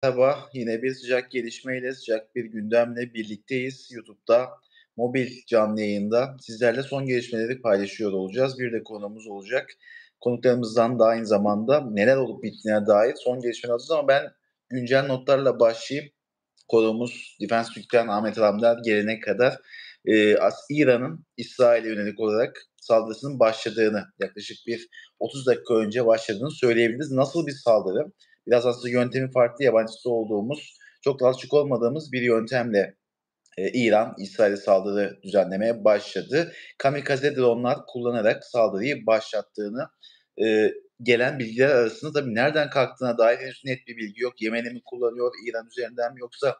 Merhaba, yine bir sıcak gelişmeyle, sıcak bir gündemle birlikteyiz. YouTube'da, mobil canlı yayında sizlerle son gelişmeleri paylaşıyor olacağız. Bir de konuğumuz olacak. Konuklarımızdan da aynı zamanda neler olup bittiğine dair son gelişmeler alacağız ama ben güncel notlarla başlayayım. Konuğumuz Defense Week'ten Ahmet Ramler gelene kadar, İran'ın İsrail'e yönelik olarak saldırısının başladığını, yaklaşık bir 30 dakika önce başladığını söyleyebiliriz. Nasıl bir saldırı? Biraz aslında yöntemi farklı, yabancısı olduğumuz, çok da alışık olmadığımız bir yöntemle İran, İsrail'e saldırı düzenlemeye başladı. Kamikaze dronlar kullanarak saldırıyı başlattığını, gelen bilgiler arasında tabii nereden kalktığına dair henüz net bir bilgi yok. Yemen'i mi kullanıyor, İran üzerinden mi yoksa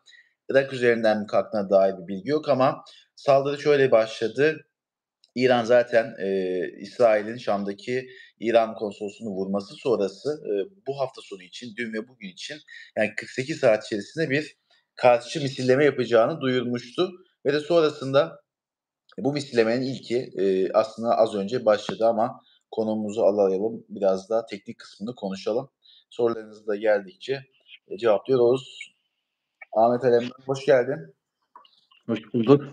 Irak üzerinden mi kalktığına dair bir bilgi yok ama saldırı şöyle başladı. İran zaten, İsrail'in Şam'daki İran konsolosluğunu vurması sonrası, bu hafta sonu için, dün ve bugün için yani 48 saat içerisinde bir karşı misilleme yapacağını duyurmuştu ve de sonrasında bu misillemenin ilki, aslında az önce başladı ama konumuzu alayalım, biraz daha teknik kısmını konuşalım. Sorularınız da geldikçe, cevaplıyoruz. Ahmet Alemdar, hoş geldin. Hoş bulduk.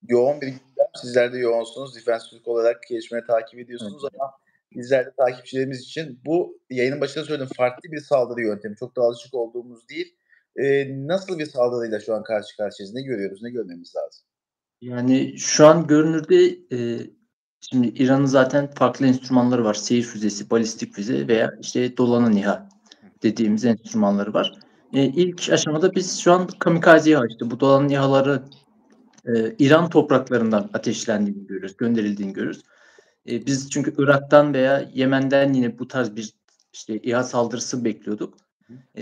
Yoğun bir gündem. Sizler de yoğunsunuz. Defense Türk olarak gelişmeleri takip Evet. ediyorsunuz ama bizler de takipçilerimiz için bu yayının başında söyledim, farklı bir saldırı yöntemi. Çok da alışık olduğumuz değil. Nasıl bir saldırıyla şu an karşı karşıyayız? Ne görüyoruz? Ne görmemiz lazım? Yani şu an görünürde, şimdi İran'ın zaten farklı enstrümanları var. Seyir füzesi, balistik füze veya işte dolanan İHA dediğimiz enstrümanları var. İlk aşamada biz şu an kamikaze İHA, işte bu dolanan İHA'ları İran topraklarından ateşlendiğini görüyoruz, gönderildiğini görüyoruz. Biz çünkü Irak'tan veya Yemen'den yine bu tarz bir işte İHA saldırısı bekliyorduk.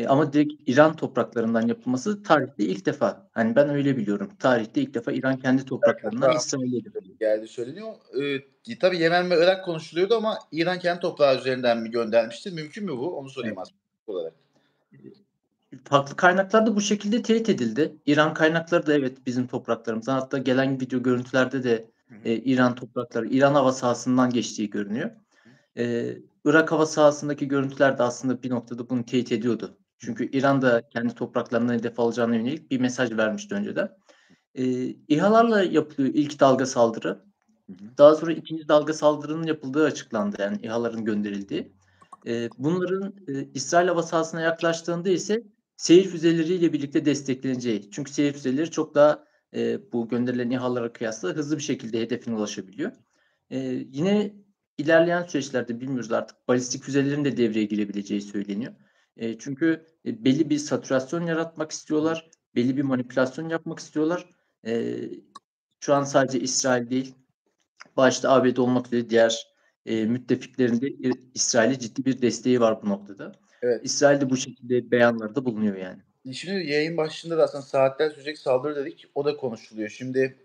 Ama direkt İran topraklarından yapılması tarihte ilk defa. Hani ben öyle biliyorum. Tarihte ilk defa İran kendi topraklarından Toprağı İsrail'e hedefliyor. geldi söyleniyor. Tabii Yemen ve Irak konuşuluyordu ama İran kendi toprağı üzerinden mi göndermiştir? Mümkün mü bu? Onu sorayım Evet. aslında olarak. Farklı kaynaklarda bu şekilde teyit edildi. İran kaynakları da evet bizim topraklarımızdan, hatta gelen video görüntülerde de Hı hı. İran toprakları, İran hava sahasından geçtiği görünüyor. Irak hava sahasındaki görüntüler de aslında bir noktada bunu teyit ediyordu. Çünkü İran da kendi topraklarından hedef alacağına yönelik bir mesaj vermişti önceden. İHA'larla yapılıyor ilk dalga saldırı. Hı hı. Daha sonra ikinci dalga saldırının yapıldığı açıklandı, yani İHA'ların gönderildiği. Bunların İsrail hava sahasına yaklaştığında ise seyir füzeleriyle birlikte destekleneceği. Çünkü seyir füzeleri çok daha bu gönderilen İHA'lara kıyasla hızlı bir şekilde hedefine ulaşabiliyor. Yine ilerleyen süreçlerde bilmiyoruz artık, balistik füzelerin de devreye girebileceği söyleniyor. Çünkü belli bir saturasyon yaratmak istiyorlar, belli bir manipülasyon yapmak istiyorlar. Şu an sadece İsrail değil, başta ABD olmak üzere diğer müttefiklerin de İsrail'e ciddi bir desteği var bu noktada. Evet. İsrail de bu şekilde beyanlarda bulunuyor yani. Şimdi yayın başında da aslında saatler sürecek saldırı dedik. O da konuşuluyor. Şimdi,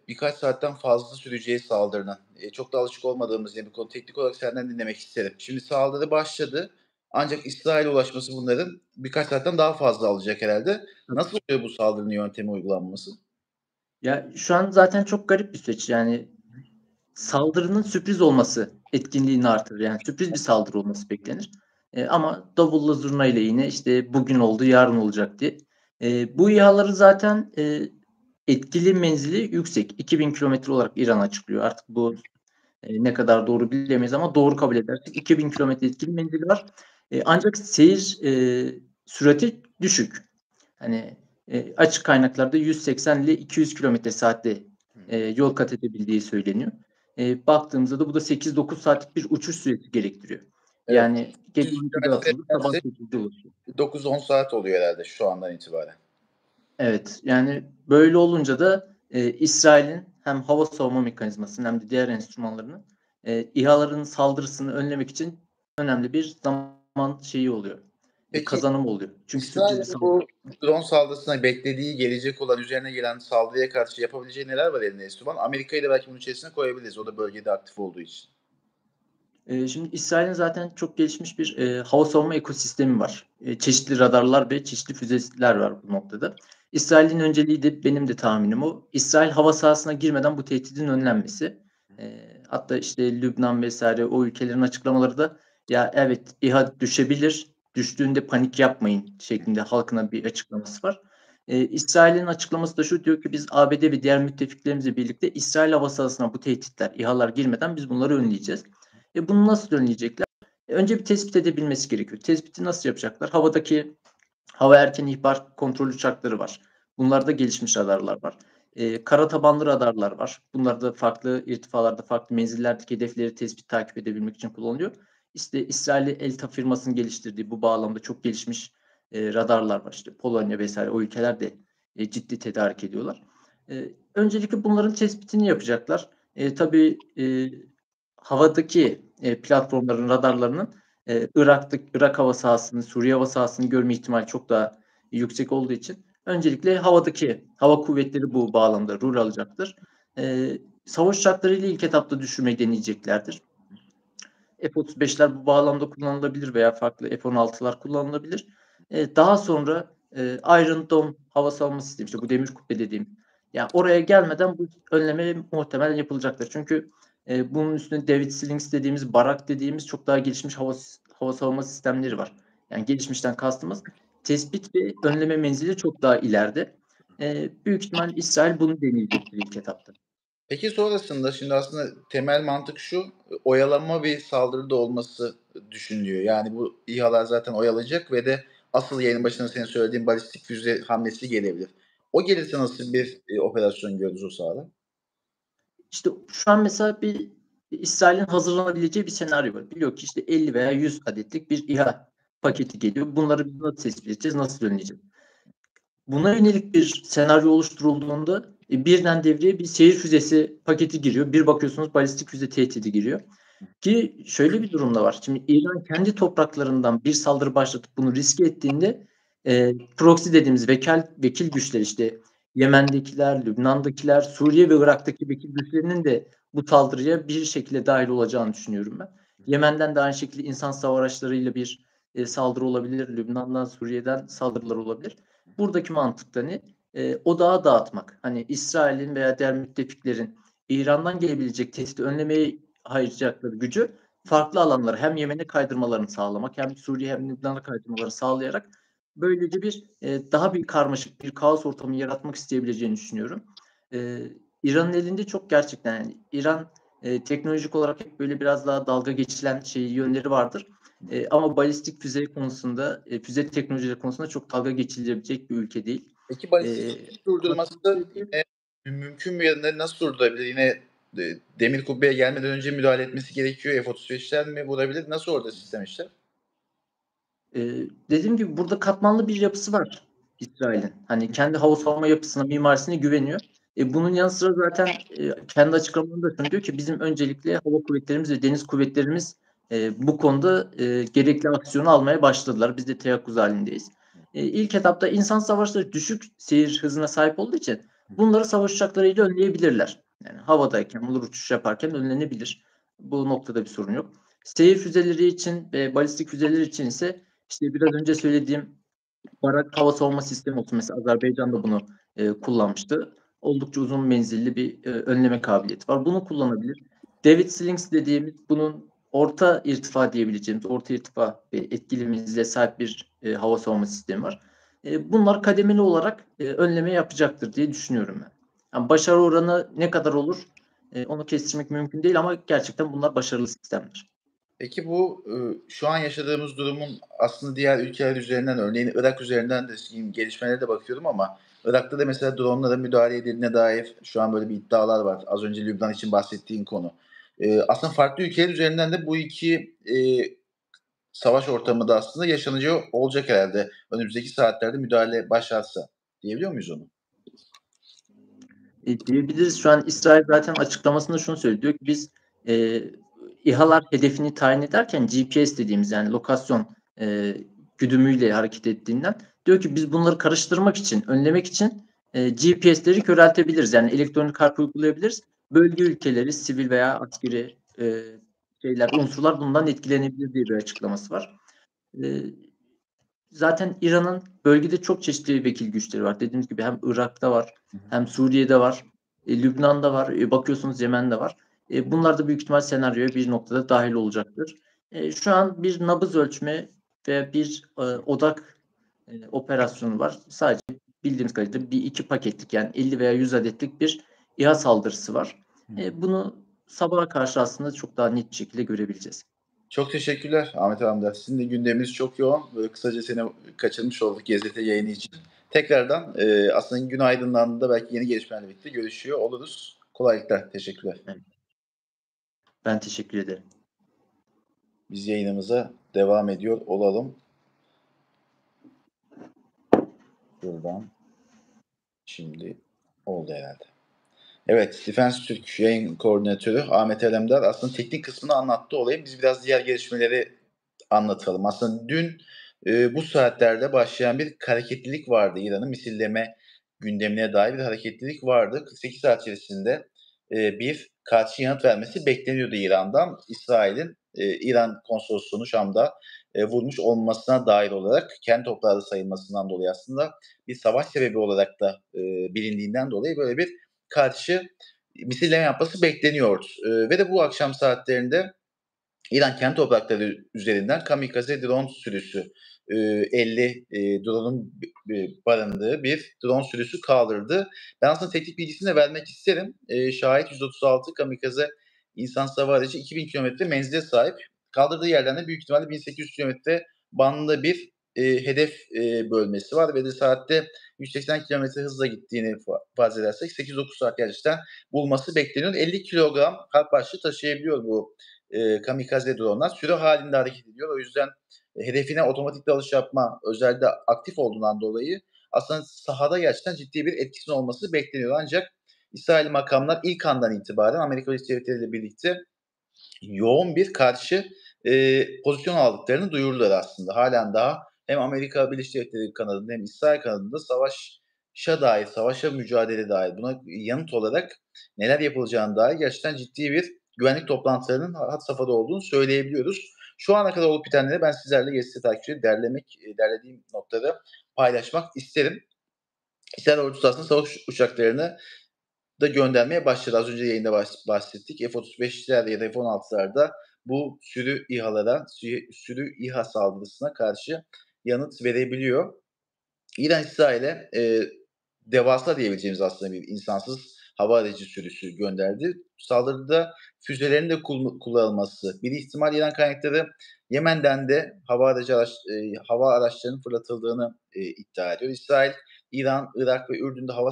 birkaç saatten fazla süreceği saldırının, çok da alışık olmadığımız yine bir konu. Teknik olarak senden dinlemek isterim. Şimdi saldırı başladı ancak İsrail'e ulaşması bunların birkaç saatten daha fazla alacak herhâlde. Nasıl oluyor bu saldırının yöntemi uygulanması? Ya, şu an zaten çok garip bir süreç. Yani saldırının sürpriz olması etkinliğini artırır. Yani sürpriz bir saldırı olması beklenir. Ama davulla zurnayla yine işte bugün oldu, yarın olacak diye. Bu İHA'ları zaten etkili menzili yüksek. 2000 kilometre olarak İran açıklıyor. Artık bu ne kadar doğru bilemeyiz ama doğru kabul edersek 2000 kilometre etkili menzili var. Ancak seyir sürati düşük. Hani açık kaynaklarda 180 ile 200 kilometre saatte yol kat edebildiği söyleniyor. Baktığımızda da bu da 8-9 saatlik bir uçuş süresi gerektiriyor. Evet, Yani gece 300 12'de kilometre atılır, sabah 8'de ulaşıyor. 9-10 saat oluyor herhâlde şu andan itibaren. Evet, yani böyle olunca da İsrail'in hem hava savunma mekanizmasının hem de diğer enstrümanlarının İHA'ların saldırısını önlemek için önemli bir zaman şeyi oluyor. Peki Kazanımı oluyor. Çünkü sürpriz bir İsrail'in saldırı. bu drone saldırısına beklediği, gelecek olan, üzerine gelen saldırıya karşı yapabileceği neler var elinde enstrüman? Amerika'yı da belki bunun içerisine koyabiliriz. O da bölgede aktif olduğu için. Şimdi İsrail'in zaten çok gelişmiş bir hava savunma ekosistemi var. Çeşitli radarlar ve çeşitli füzeler var bu noktada. İsrail'in önceliği de benim de tahminim o. İsrail hava sahasına girmeden bu tehdidin önlenmesi. Hatta işte Lübnan vesaire o ülkelerin açıklamaları da ya evet İHA düşebilir düştüğünde panik yapmayın şeklinde halkına bir açıklaması var. İsrail'in açıklaması da şu, diyor ki biz ABD ve diğer müttefiklerimizle birlikte İsrail hava sahasına bu tehditler, İHA'lar girmeden biz bunları önleyeceğiz. Bunu nasıl önleyecekler? Önce bir tespit edebilmesi gerekiyor. Tespiti nasıl yapacaklar? Hava erken ihbar kontrol uçakları var. Bunlarda gelişmiş radarlar var. Kara tabanlı radarlar var. Bunlar da farklı irtifalarda, farklı menzillerdeki hedefleri takip edebilmek için kullanılıyor. İşte İsrail'i ELTA firmasının geliştirdiği bu bağlamda çok gelişmiş radarlar var. İşte Polonya vesaire o ülkeler de ciddi tedarik ediyorlar. Öncelikle bunların tespitini yapacaklar. Tabii havadaki platformların radarlarının Irak hava sahasını, Suriye hava sahasını görme ihtimali çok daha yüksek olduğu için öncelikle havadaki hava kuvvetleri bu bağlamda rol alacaktır. Savaş uçaklarıyla ilk etapta düşürmeyi deneyeceklerdir. F-35'ler bu bağlamda kullanılabilir veya farklı F-16'lar kullanılabilir. Daha sonra Iron Dome hava savunma sistemi, işte bu demir kubbe dediğim, yani oraya gelmeden bu önleme muhtemelen yapılacaktır. Çünkü bunun üstüne David Slings dediğimiz, Barak dediğimiz çok daha gelişmiş hava savunma sistemleri var. Yani gelişmişten kastımız tespit ve önleme menzili çok daha ileride. Büyük ihtimal İsrail bunu deneyecektir ilk etapta. Peki sonrasında şimdi aslında temel mantık şu, oyalama bir saldırıda olması düşünülüyor. Yani bu İHA'lar zaten oyalayacak ve de asıl yayının başında senin söylediğin balistik füze hamlesi gelebilir. O gelirse nasıl bir operasyon görürüz o sahada? İşte şu an mesela bir İsrail'in hazırlanabileceği bir senaryo var. Biliyor ki işte 50 veya 100 adetlik bir İHA paketi geliyor. Bunları biz nasıl tespit edeceğiz, nasıl önleyeceğiz? Buna yönelik bir senaryo oluşturulduğunda birden devreye bir seyir füzesi paketi giriyor. Bir bakıyorsunuz balistik füze tehdidi giriyor. Ki şöyle bir durum da var. Şimdi İran kendi topraklarından bir saldırı başlatıp bunu riske ettiğinde proxy dediğimiz vekil güçler, işte Yemen'dekiler, Lübnan'dakiler, Suriye ve Irak'taki vekil güçlerinin de bu saldırıya bir şekilde dahil olacağını düşünüyorum ben. Yemen'den de aynı şekilde insan hava araçlarıyla bir saldırı olabilir. Lübnan'dan, Suriye'den saldırılar olabilir. Buradaki mantık da ne? Odağı dağıtmak. Hani İsrail'in veya diğer müttefiklerin İran'dan gelebilecek tehdidi önlemeye harcayacakları gücü farklı alanlara hem Yemen'e kaydırmalarını sağlamak, hem Suriye hem Lübnan'a kaydırmalarını sağlayarak böylece bir daha bir karmaşık bir kaos ortamı yaratmak isteyebileceğini düşünüyorum. İran'ın elinde çok gerçekten, yani İran teknolojik olarak hep böyle biraz daha dalga geçilen yönleri vardır. Ama balistik füze konusunda, füze teknolojileri konusunda çok dalga geçilebilecek bir ülke değil. Peki balistik durdurması mümkün mü ya da nasıl durdurabilir? Yine demir kubbeye gelmeden önce müdahale etmesi gerekiyor. F-35'ler mi vurabilir? Nasıl orada sistem işler? Dediğim gibi burada katmanlı bir yapısı var İsrail'in. Hani kendi hava savunma yapısına, mimarisine güveniyor. Bunun yanı sıra zaten kendi açıklamalarında diyor ki bizim öncelikle hava kuvvetlerimiz ve deniz kuvvetlerimiz bu konuda gerekli aksiyonu almaya başladılar. Biz de teyakkuz halindeyiz. İlk etapta insan savaşları düşük seyir hızına sahip olduğu için bunları savaş uçaklarıyla önleyebilirler. Yani havadayken, bunlar uçuş yaparken önlenebilir. Bu noktada bir sorun yok. Seyir füzeleri için ve balistik füzeleri için ise işte biraz önce söylediğim Barak hava savunma sistemi olsun. Mesela Azerbaycan da bunu kullanmıştı. Oldukça uzun menzilli bir önleme kabiliyeti var. Bunu kullanabilir. David Slings dediğimiz, bunun orta irtifa diyebileceğimiz, orta irtifa ve etkili menzile sahip bir hava savunma sistemi var. Bunlar kademeli olarak önleme yapacaktır diye düşünüyorum ben. Yani başarı oranı ne kadar olur onu kestirmek mümkün değil ama gerçekten bunlar başarılı sistemler. Peki bu şu an yaşadığımız durumun aslında diğer ülkeler üzerinden, örneğin Irak üzerinden de gelişmelere de bakıyorum ama Irak'ta da mesela dronlara müdahale edildiğine dair şu an böyle bir iddialar var. Az önce Lübnan için bahsettiğin konu. Aslında farklı ülkeler üzerinden de bu iki savaş ortamı da aslında yaşanacağı olacak herhalde. Önümüzdeki saatlerde müdahale başlarsa. Diyebiliyor muyuz onu? Diyebiliriz. Şu an İsrail zaten açıklamasında şunu söylüyor. Diyor ki biz İHA'lar hedefini tayin ederken GPS dediğimiz, yani lokasyon güdümüyle hareket ettiğinden, diyor ki biz bunları karıştırmak için, önlemek için GPS'leri köreltebiliriz. Yani elektronik harp uygulayabiliriz. Bölge ülkeleri, sivil veya askeri unsurlar bundan etkilenebilir diye bir açıklaması var. Zaten İran'ın bölgede çok çeşitli vekil güçleri var. Dediğimiz gibi hem Irak'ta var, hem Suriye'de var, Lübnan'da var, bakıyorsunuz Yemen'de var. Bunlar da büyük ihtimal senaryoya bir noktada dahil olacaktır. Şu an bir nabız ölçme ve bir odak operasyonu var. Sadece bildiğimiz kadarıyla bir iki paketlik, yani 50 veya 100 adetlik bir İHA saldırısı var. Bunu sabaha karşı aslında çok daha net bir şekilde görebileceğiz. Çok teşekkürler Ahmet Hamdi. Sizin de gündeminiz çok yoğun. Böyle kısaca seni kaçırmış olduk GZT yayını için. Tekrardan, aslında gün aydınlandığında belki yeni gelişmelerle birlikte görüşüyor oluruz. Kolaylıklar, teşekkürler. Evet. Ben teşekkür ederim. Biz yayınımıza devam ediyor olalım. Buradan şimdi oldu herhalde. Evet, Defense Türk yayın koordinatörü Ahmet Alemdar aslında teknik kısmını anlattı olayın. Biz biraz diğer gelişmeleri anlatalım. Aslında dün bu saatlerde başlayan bir hareketlilik vardı. İran'ın misilleme gündemine dair bir hareketlilik vardı. 48 saat içerisinde bir karşı yanıt vermesi bekleniyordu İran'dan. İsrail'in İran konsolosluğunu Şam'da vurmuş olmasına dair olarak kendi toprağı sayılmasından dolayı aslında bir savaş sebebi olarak da bilindiğinden dolayı böyle bir karşı misilleme yapması bekleniyordu. Ve de bu akşam saatlerinde İran kendi toprakları üzerinden kamikaze drone sürüsü 50 drone'un barındığı bir drone sürüsü kaldırdı. Ben aslında teknik bilgisini de vermek isterim. Şahit 136 kamikaze insansız hava aracı 2000 kilometre menzile sahip. Kaldırdığı yerden de büyük ihtimalle 1800 kilometre bandında bir hedef bölmesi var ve de saatte 180 kilometre hızla gittiğini farz edersek 8-9 saat gerçekten bulması bekleniyor. 50 kilogram harp başlığı taşıyabiliyor bu kamikaze dronlar sürü halinde hareket ediyor. O yüzden hedefine otomatik dalış yapma özelliği de aktif olduğundan dolayı aslında sahada gerçekten ciddi bir etkisinin olması bekleniyor. Ancak İsrail makamlar ilk andan itibaren Amerika Birleşik Devletleri ile birlikte yoğun bir karşı pozisyon aldıklarını duyurdular aslında. Halen daha hem Amerika Birleşik Devletleri kanadında hem İsrail kanadında savaşa dair, savaşa mücadele dair, buna yanıt olarak neler yapılacağına dair gerçekten ciddi bir güvenlik toplantılarının had safhada olduğunu söyleyebiliyoruz. Şu ana kadar olup bitenleri ben sizlerle GZT takipçileri derlediğim noktada paylaşmak isterim. İsrail ordusu aslında savaş uçaklarını da göndermeye başladı. Az önce yayında bahsettik. F-35'ler ya da F-16'larda bu sürü İHA'lara, sürü İHA saldırısına karşı yanıt verebiliyor. İran İsrail'e devasa diyebileceğimiz aslında bir insansız hava aracı sürüsü gönderdi. Saldırıda füzelerin de kullanılması. Bir ihtimal İran kaynakları Yemen'den de hava araçlarının fırlatıldığını iddia ediyor. İsrail, İran, Irak ve Ürdün'de hava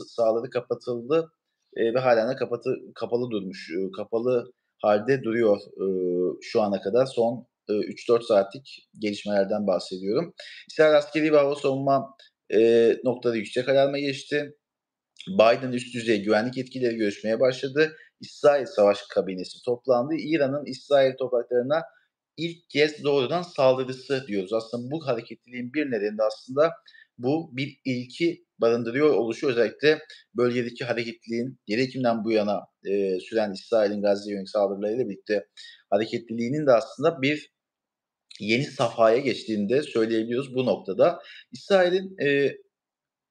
sahaları kapatıldı ve halen de kapalı durmuş. Kapalı halde duruyor şu ana kadar. Son 3-4 saatlik gelişmelerden bahsediyorum. İsrail askeri ve hava savunma noktada yüksek alarma geçti. Biden üst düzey güvenlik yetkilileri görüşmeye başladı. İsrail Savaş Kabinesi toplandı. İran'ın İsrail topraklarına ilk kez doğrudan saldırısı diyoruz. Aslında bu hareketliliğin bir nedeni de aslında bu bir ilki barındırıyor oluşu, özellikle bölgedeki hareketliliğin 7 Ekim'den bu yana süren İsrail'in Gazze'ye yönelik saldırılarıyla birlikte hareketliliğinin de aslında bir yeni safhaya geçtiğini de söyleyebiliyoruz bu noktada. İsrail'in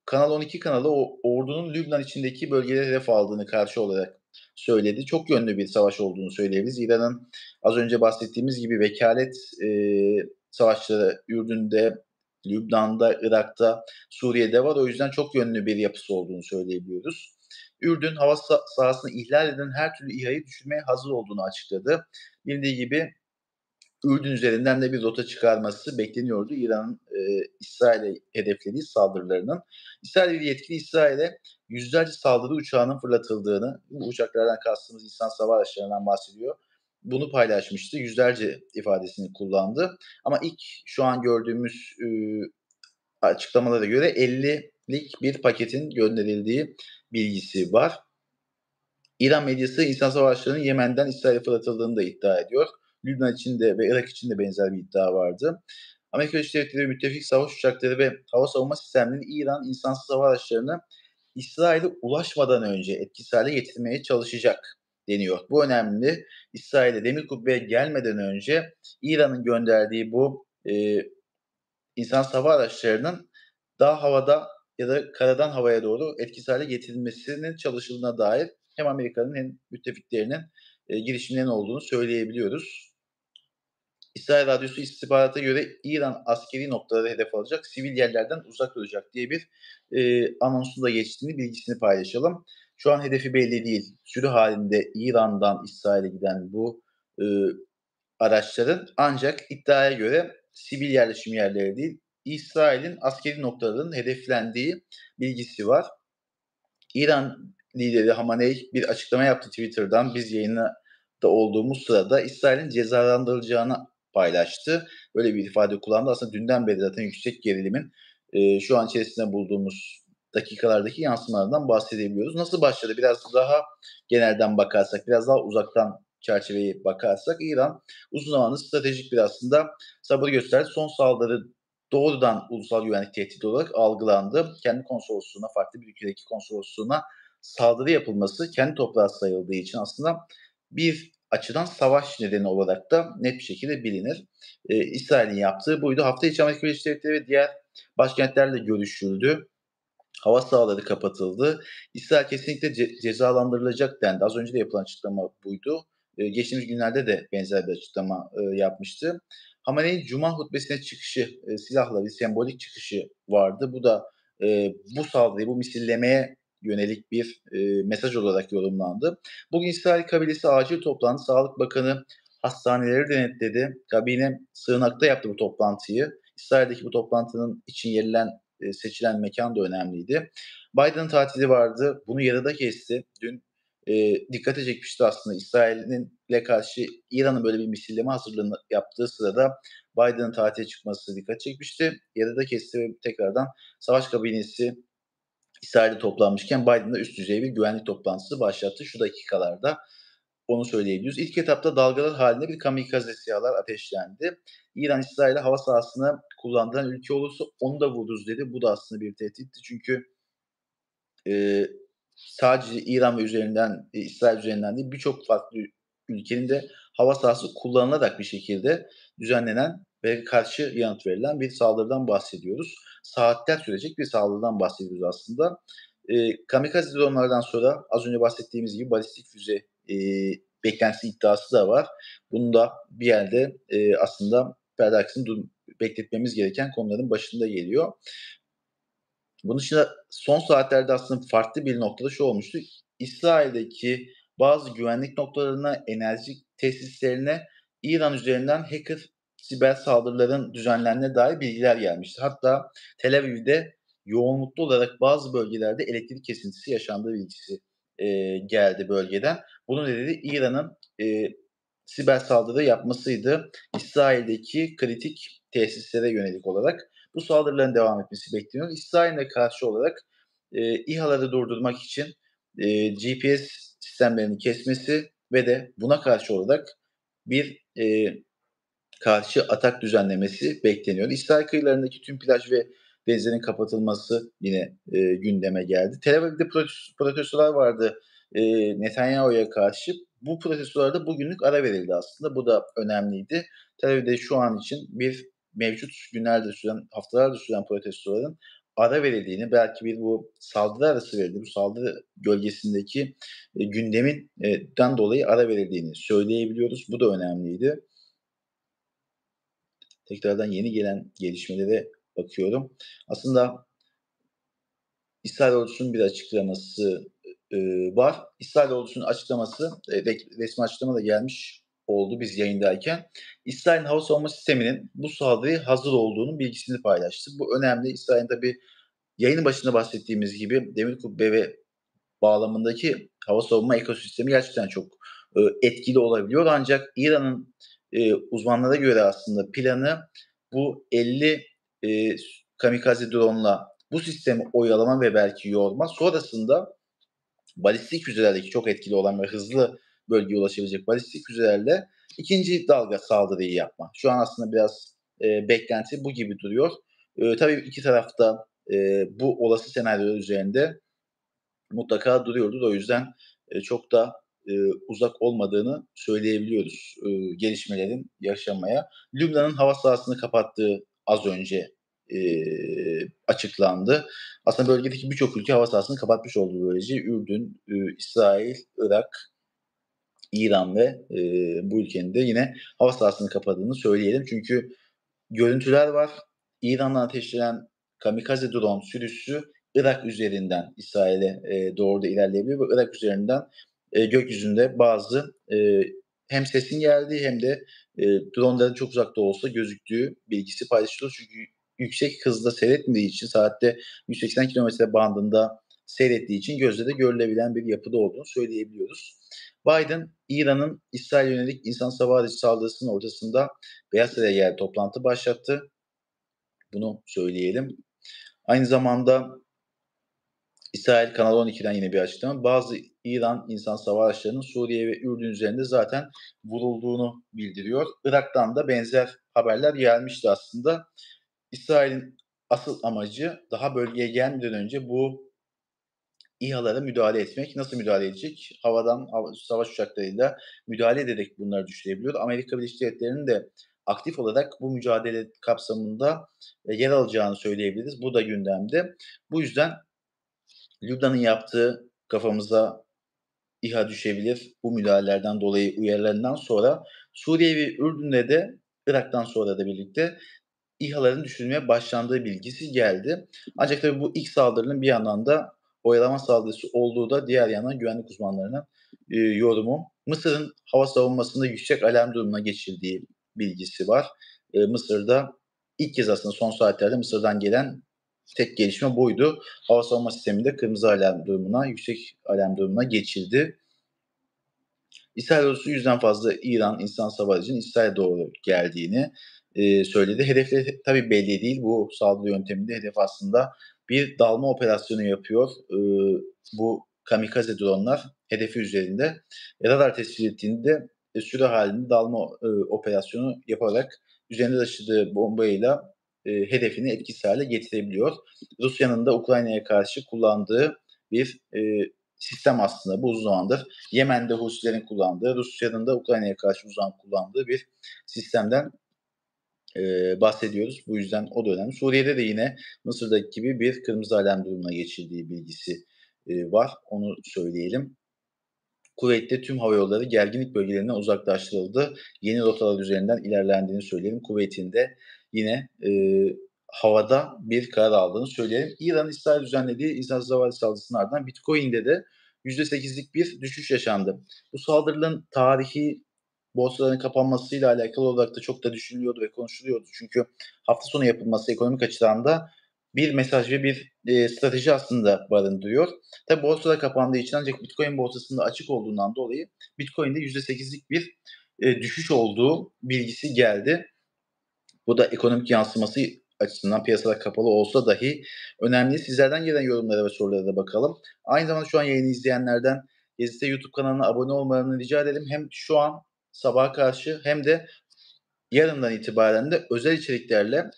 Kanal 12 kanalı ordunun Lübnan içindeki bölgeleri hedef aldığını karşı olarak söyledi. Çok yönlü bir savaş olduğunu söyleyebiliriz. İran'ın az önce bahsettiğimiz gibi vekalet savaşları Ürdün'de, Lübnan'da, Irak'ta, Suriye'de var. O yüzden çok yönlü bir yapısı olduğunu söyleyebiliyoruz. Ürdün hava sahasını ihlal eden her türlü İHA'yı düşürmeye hazır olduğunu açıkladı. Bildiği gibi Ürdün üzerinden de bir rota çıkarması bekleniyordu İran'ın İsrail'e hedeflediği saldırılarının. İsrail bir yetkili İsrail'e yüzlerce saldırı uçağının fırlatıldığını, bu uçaklardan kastımız insansız hava araçlarından bahsediyor. Bunu paylaşmıştı. Yüzlerce ifadesini kullandı. Ama ilk şu an gördüğümüz açıklamalara göre 50'lik bir paketin gönderildiği bilgisi var. İran medyası insansız hava araçlarının Yemen'den İsrail'e fırlatıldığını da iddia ediyor. Lübnan için de ve Irak için de benzer bir iddia vardı. Amerika Birleşik Devletleri müttefik savaş uçakları ve hava savunma sistemlerinin İran insansız hava araçlarını İsrail'e ulaşmadan önce etkisiz hale getirmeye çalışacak deniyor. Bu önemli. İsrail'e demir kubbeye gelmeden önce İran'ın gönderdiği bu insansız hava araçlarının daha havada ya da karadan havaya doğru etkisiz hale getirilmesinin çalışıldığına dair hem Amerika'nın hem müttefiklerinin girişimlerinin olduğunu söyleyebiliyoruz. İsrail Radyosu istihbarata göre İran askeri noktaları hedef alacak, sivil yerlerden uzak duracak diye bir anonsun da geçtiğini, bilgisini paylaşalım. Şu an hedefi belli değil. Sürü halinde İran'dan İsrail'e giden bu araçların ancak iddiaya göre sivil yerleşim yerleri değil, İsrail'in askeri noktalarının hedeflendiği bilgisi var. İran lideri Hamaney bir açıklama yaptı Twitter'dan. Biz yayında olduğumuz sırada İsrail'in cezalandırılacağını paylaştı. Böyle bir ifade kullandı. Aslında dünden beri zaten yüksek gerilimin şu an içerisinde bulduğumuz dakikalardaki yansımalarından bahsedebiliyoruz. Nasıl başladı? Biraz daha genelden bakarsak, biraz daha uzaktan çerçeveyi bakarsak İran uzun zamandır stratejik bir aslında sabır gösterdi. Son saldırı doğrudan ulusal güvenlik tehdidi olarak algılandı. Kendi konsolosluğuna, farklı bir ülkedeki konsolosluğuna saldırı yapılması kendi toprağı sayıldığı için aslında bir açıdan savaş nedeni olarak da net bir şekilde bilinir. İsrail'in yaptığı buydu. Hafta içi Amerika Birleşik Devletleri ve diğer başkentlerle görüşüldü. Hava sahaları kapatıldı. İsrail kesinlikle cezalandırılacak dendi. Az önce de yapılan açıklama buydu. Geçtiğimiz günlerde de benzer bir açıklama yapmıştı. Hamaney'in Cuma hutbesine çıkışı, silahla bir sembolik çıkışı vardı. Bu da bu saldırıyı, bu misillemeye yönelik bir mesaj olarak yorumlandı. Bugün İsrail kabilesi acil toplandı. Sağlık Bakanı hastaneleri denetledi. Kabine sığınakta yaptı bu toplantıyı. İsrail'deki bu toplantının için seçilen mekan da önemliydi. Biden'ın tatili vardı. Bunu yarıda kesti. Dün dikkate çekmişti aslında İsrail'le karşı İran'ın böyle bir misilleme hazırlığını yaptığı sırada Biden'ın tatile çıkması dikkat çekmişti. Yarıda kesti ve tekrardan savaş kabinesi İsrail'de toplanmışken Biden da üst düzey bir güvenlik toplantısı başlattı şu dakikalarda. Onu söyleyebiliriz. İlk etapta dalgalar halinde bir kamikaze SİHA'lar ateşlendi. İran İsrail'e hava sahasını kullandıran ülke olursa onu da vururuz dedi. Bu da aslında bir tehditti. Çünkü Eee, sadece İran ve İsrail üzerinden değil, birçok farklı ülkenin de hava sahası kullanılarak bir şekilde düzenlenen ve karşı yanıt verilen bir saldırıdan bahsediyoruz. Saatler sürecek bir saldırıdan bahsediyoruz aslında. Kamikaze dronlardan sonra az önce bahsettiğimiz gibi balistik füze, beklentisi iddiası da var. Bunu da bir yerde, aslında perde arkasında bekletmemiz gereken konuların başında geliyor. Bunun dışında son saatlerde aslında farklı bir noktada şu olmuştu. İsrail'deki bazı güvenlik noktalarına, enerji tesislerine İran üzerinden hacker siber saldırıların düzenlendiğine dair bilgiler gelmişti. Hatta Tel Aviv'de yoğunluklu olarak bazı bölgelerde elektrik kesintisi yaşandığı bilgisi geldi bölgeden. Bunun nedeni İran'ın siber saldırı yapmasıydı. İsrail'deki kritik tesislere yönelik olarak. Bu saldırıların devam etmesi bekleniyor. İsrail'e karşı olarak İHA'ları durdurmak için GPS sistemlerini kesmesi ve de buna karşı olarak bir karşı atak düzenlemesi bekleniyor. İsrail kıyılarındaki tüm plaj ve denizlerin kapatılması yine gündeme geldi. Tel Aviv'de protestolar vardı Netanyahu'ya karşı. Bu protestolarda bugünlük ara verildi aslında. Bu da önemliydi. Tel Aviv'de şu an için bir mevcut günlerdir süren, haftalardır süren protestoların ara verildiğini, belki bir bu saldırı arası verildi, bu saldırı gölgesindeki gündemin dolayı ara verildiğini söyleyebiliyoruz. Bu da önemliydi. Tekrardan yeni gelen gelişmelere bakıyorum. Aslında İsrail ordusunun bir açıklaması var. İsrail ordusunun açıklaması, resmi açıklama da gelmiş oldu biz yayındayken. İsrail'in hava savunma sisteminin bu saldırıya hazır olduğunun bilgisini paylaştı. Bu önemli. İsrail'in tabii yayının başında bahsettiğimiz gibi demir kubbe ve bağlamındaki hava savunma ekosistemi gerçekten çok etkili olabiliyor. Ancak İran'ın uzmanlara göre aslında planı bu 50 kamikaze drone'la bu sistemi oyalama ve belki yorma. Sonrasında balistik füzelerdeki çok etkili olan ve hızlı bölgeye ulaşabilecek balistik füzelerle ikinci dalga saldırıyı yapma. Şu an aslında biraz beklenti bu gibi duruyor. Tabii iki tarafta bu olası senaryo üzerinde mutlaka duruyordur. O yüzden çok da uzak olmadığını söyleyebiliyoruz gelişmelerin yaşanmaya. Lübnan'ın hava sahasını kapattığı az önce açıklandı. Aslında bölgedeki birçok ülke hava sahasını kapatmış oldu böylece. Ürdün, İsrail, Irak, İran ve bu ülkenin de yine hava sahasını kapadığını söyleyelim. Çünkü görüntüler var. İran'dan ateşlenen kamikaze drone sürüsü Irak üzerinden İsrail'e doğru da ilerleyebiliyor ve Irak üzerinden gökyüzünde bazı hem sesin geldiği hem de dronların çok uzakta olsa gözüktüğü bilgisi paylaşılıyor. Çünkü yüksek hızda seyretmediği için saatte 180 kilometre bandında seyrettiği için gözle de görülebilen bir yapıda olduğunu söyleyebiliyoruz. Biden, İran'ın İsrail'e yönelik insan hava aracı saldırısının ortasında Beyaz Saray'a geldi, toplantı başlattı. Bunu söyleyelim. Aynı zamanda İsrail Kanal 12'den yine bir açıklama. Bazı İran insan hava araçlarının Suriye ve Ürdün üzerinde zaten vurulduğunu bildiriyor. Irak'tan da benzer haberler gelmişti aslında. İsrail'in asıl amacı daha bölgeye gelmeden önce bu İHA'lara müdahale etmek. Nasıl müdahale edecek? Havadan savaş uçaklarıyla müdahale ederek bunları düşürebiliyor. Amerika Birleşik Devletleri'nin de aktif olarak bu mücadele kapsamında yer alacağını söyleyebiliriz. Bu da gündemde. Bu yüzden Lübnan'ın yaptığı kafamıza İHA düşebilir. Bu müdahalelerden dolayı uyarılarından sonra Suriye ve Ürdün'de de Irak'tan sonra da birlikte İHA'ların düşürülmeye başlandığı bilgisi geldi. Ancak tabii bu ilk saldırının bir yandan da oyalama saldırısı olduğu da diğer yandan güvenlik uzmanlarının yorumu. Mısır'ın hava savunmasında yüksek alarm durumuna geçildiği bilgisi var. Mısır'da ilk kez aslında son saatlerde Mısır'dan gelen tek gelişme buydu. Hava savunma sisteminde kırmızı alarm durumuna, yüksek alarm durumuna geçildi. İsrail ordusu 100'den fazla İran insan hava aracının İsrail'e doğru geldiğini söyledi. Hedefleri tabii belli değil. Bu saldırı yönteminde hedef aslında bir dalma operasyonu yapıyor. Bu kamikaze dronlar hedefi üzerinde radar tespit ettiğinde süre halinde dalma operasyonu yaparak üzerinde taşıdığı bombayla hedefini etkisiz hale getirebiliyor. Rusya'nın da Ukrayna'ya karşı kullandığı bir sistem aslında bu uzun zamandır Yemen'de Husilerin kullandığı, Rusya'nın da Ukrayna'ya karşı uzan kullandığı bir sistemden bahsediyoruz. Bu yüzden o da önemli. Suriye'de de yine Mısır'daki gibi bir kırmızı alarm durumuna geçildiği bilgisi var. Onu söyleyelim. Kuveyt'te tüm hava yolları gerginlik bölgelerinden uzaklaştırıldı. Yeni rotalar üzerinden ilerlendiğini söyleyelim. Kuveyt'in de yine havada bir karar aldığını söyleyelim. İran, İsrail düzenlediği İsrail hava saldırısının ardından Bitcoin'de de %8'lik bir düşüş yaşandı. Bu saldırının tarihi borsaların kapanmasıyla alakalı olarak da çok da düşünülüyordu ve konuşuluyordu. Çünkü hafta sonu yapılması ekonomik açıdan da bir mesaj ve bir strateji aslında barındırıyor. Tabi borsada kapandığı için ancak Bitcoin borsasında açık olduğundan dolayı Bitcoin'de %8'lik bir düşüş olduğu bilgisi geldi. Bu da ekonomik yansıması açısından piyasalar kapalı olsa dahi önemli. Sizlerden gelen yorumlara ve sorulara da bakalım. Aynı zamanda şu an yayını izleyenlerden Gezite YouTube kanalına abone olmalarını rica edelim. Hem şu an sabaha karşı hem de yarından itibaren de özel içeriklerle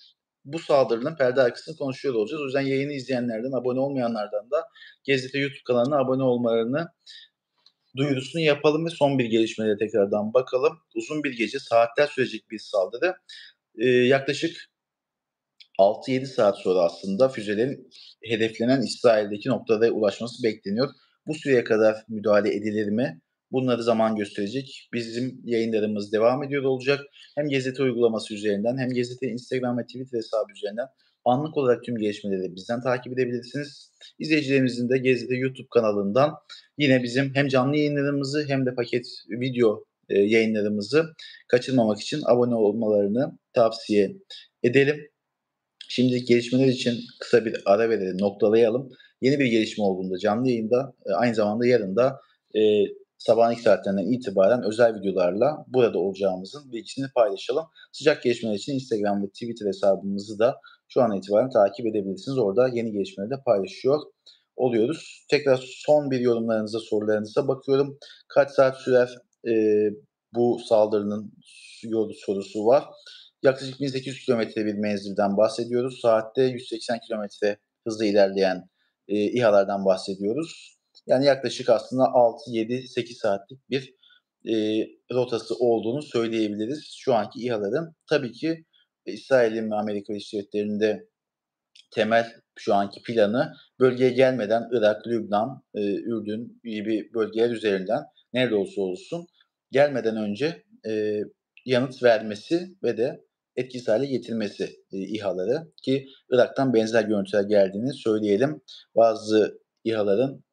bu saldırının perde arkasını konuşuyor olacağız. O yüzden yayını izleyenlerden, abone olmayanlardan da Gezite YouTube kanalına abone olmalarını duyurusunu yapalım ve son bir gelişmelere tekrardan bakalım. Uzun bir gece, saatler sürecek bir saldırı. Yaklaşık 6-7 saat sonra aslında füzelerin hedeflenen İsrail'deki noktada ulaşması bekleniyor. Bu süreye kadar müdahale edilir mi? Bunları zaman gösterecek. Bizim yayınlarımız devam ediyor olacak. Hem Gezete uygulaması üzerinden hem Gezete Instagram ve Twitter hesabı üzerinden anlık olarak tüm gelişmeleri bizden takip edebilirsiniz. İzleyicilerimizin de Gezete YouTube kanalından yine bizim hem canlı yayınlarımızı hem de paket video yayınlarımızı kaçırmamak için abone olmalarını tavsiye edelim. Şimdilik gelişmeler için kısa bir ara verelim, noktalayalım. Yeni bir gelişme olduğunda canlı yayında, aynı zamanda yarın da sabahın ilk saatlerinden itibaren özel videolarla burada olacağımızın bilgisini paylaşalım. Sıcak gelişmeler için Instagram ve Twitter hesabımızı da şu an itibaren takip edebilirsiniz. Orada yeni gelişmeleri de paylaşıyor oluyoruz. Tekrar son bir yorumlarınıza, sorularınıza bakıyorum. Kaç saat sürer bu saldırının sorusu var. Yaklaşık 1800 kilometre bir menzilden bahsediyoruz. Saatte 180 kilometre hızla ilerleyen İHA'lardan bahsediyoruz. Yani yaklaşık aslında 6-7-8 saatlik bir rotası olduğunu söyleyebiliriz şu anki İHA'ların. Tabii ki İsrail'in ve Amerika Birleşik Devletleri'nde temel şu anki planı bölgeye gelmeden Irak, Lübnan, Ürdün gibi bölgeler üzerinden nerede olsa olsun gelmeden önce yanıt vermesi ve de etkisiz hale getirmesi İHA'ları ki Irak'tan benzer görüntüler geldiğini söyleyelim. Bazı İHA'ların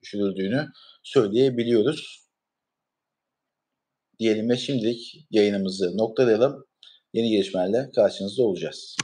düşürüldüğünü söyleyebiliyoruz. Diyelim ve şimdilik yayınımızı noktalayalım. Yeni gelişmelerle karşınızda olacağız.